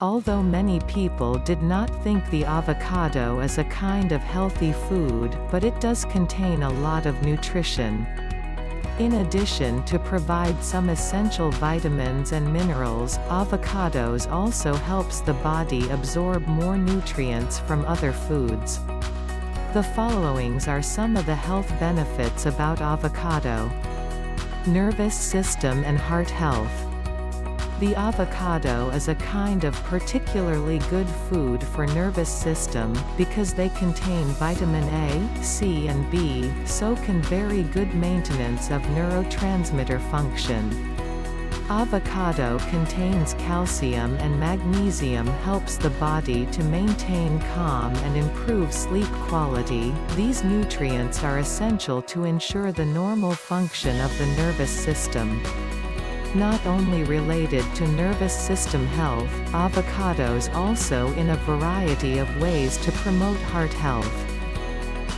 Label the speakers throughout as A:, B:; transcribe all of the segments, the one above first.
A: Although many people did not think the avocado as a kind of healthy food, but it does contain a lot of nutrition. In addition to provide some essential vitamins and minerals, avocados also helps the body absorb more nutrients from other foods. The followings are some of the health benefits about avocado. Nervous system and heart health. The avocado is a kind of particularly good food for nervous system, because they contain vitamin A, C and B, so can very good maintenance of neurotransmitter function. Avocado contains calcium and magnesium, helps the body to maintain calm and improve sleep quality. These nutrients are essential to ensure the normal function of the nervous system. Not only related to nervous system health, avocados also in a variety of ways to promote heart health.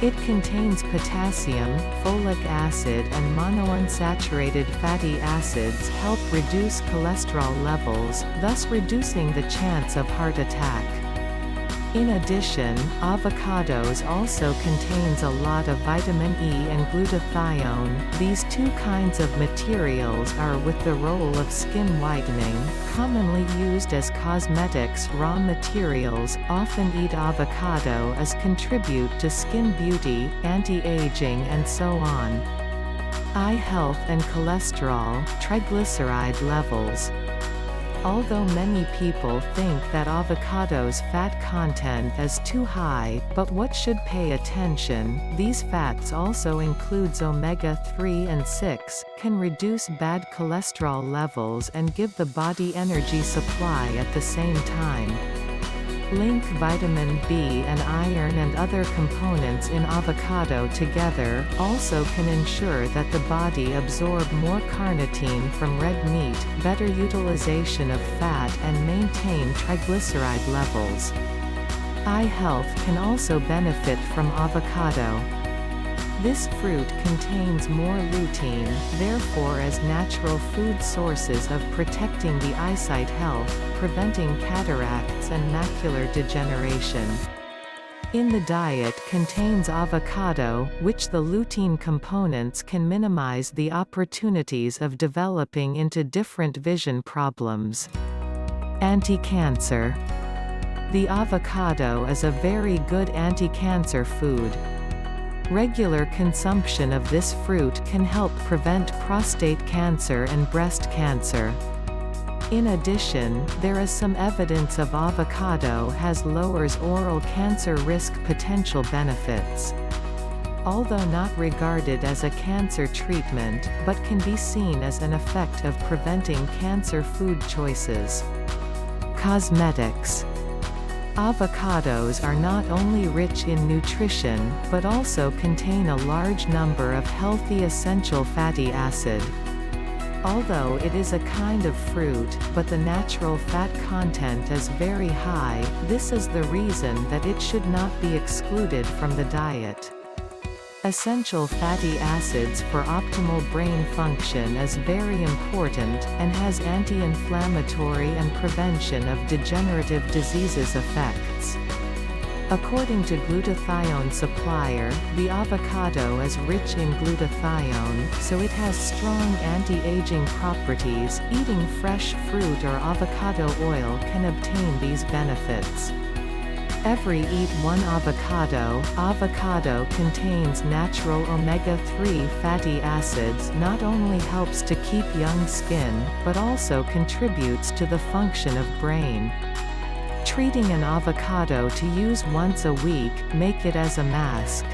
A: It contains potassium, folic acid and monounsaturated fatty acids help reduce cholesterol levels, thus reducing the chance of heart attack. In addition, avocados also contains a lot of vitamin E and glutathione. These two kinds of materials are with the role of skin whitening, commonly used as cosmetics raw materials, often eat avocado as contribute to skin beauty, anti-aging and so on. Eye health and cholesterol, triglyceride levels. Although many people think that avocado's fat content is too high, but what should pay attention, these fats also includes omega-3 and 6, can reduce bad cholesterol levels and give the body energy supply at the same time. Link vitamin B and iron and other components in avocado together, also can ensure that the body absorb more carnitine from red meat, better utilization of fat and maintain triglyceride levels. Eye health can also benefit from avocado. This fruit contains more lutein, therefore as natural food sources of protecting the eyesight health, preventing cataracts and macular degeneration. In the diet contains avocado, which the lutein components can minimize the opportunities of developing into different vision problems. Anti-cancer. The avocado is a very good anti-cancer food. Regular consumption of this fruit can help prevent prostate cancer and breast cancer. In addition, there is some evidence of avocado has lowers oral cancer risk potential benefits. Although not regarded as a cancer treatment, but can be seen as an effect of preventing cancer food choices. Cosmetics. Avocados are not only rich in nutrition, but also contain a large number of healthy essential fatty acid. Although it is a kind of fruit, but the natural fat content is very high, this is the reason that it should not be excluded from the diet. Essential fatty acids for optimal brain function is very important, and has anti-inflammatory and prevention of degenerative diseases effects. According to glutathione supplier, the avocado is rich in glutathione, so it has strong anti-aging properties. Eating fresh fruit or avocado oil can obtain these benefits. Every eat one avocado. Avocado contains natural omega-3 fatty acids, not only helps to keep young skin, but also contributes to the function of brain. Treating an avocado to use once a week, make it as a mask.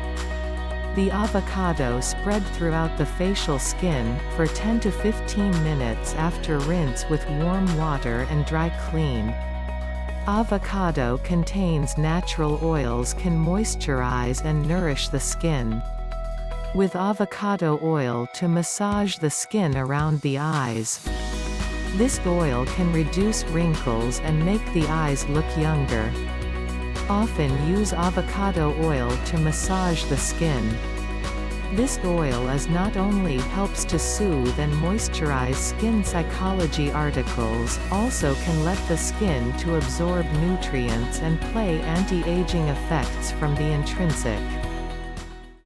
A: The avocado spread throughout the facial skin, for 10 to 15 minutes after rinse with warm water and dry clean. Avocado contains natural oils can moisturize and nourish the skin. With avocado oil to massage the skin around the eyes. This oil can reduce wrinkles and make the eyes look younger. Often use avocado oil to massage the skin. This oil is not only helps to soothe and moisturize skin psychology articles, also can let the skin to absorb nutrients and play anti-aging effects from the intrinsic